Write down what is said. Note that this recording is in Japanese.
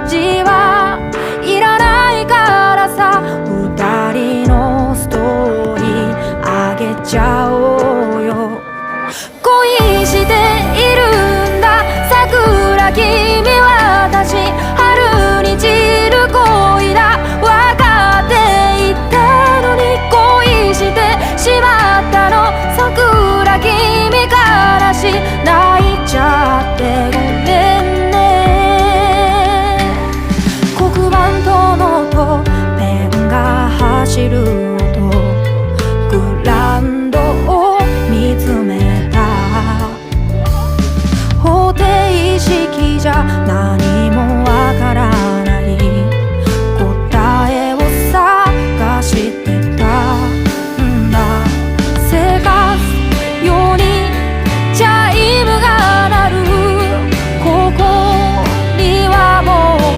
字はいらないからさ、二人のストーリーあげちゃおうよ。恋しているんだ桜、君私春に散る恋だ、分かっていたのに恋してしまったの。桜君悲し泣いちゃってごめんね。黒板とノートペンが走る音、グラウンドを見つめた。方程式じゃ何もわからない答えを探してたんだ。生活ようにチャイムが鳴る、ここにはもう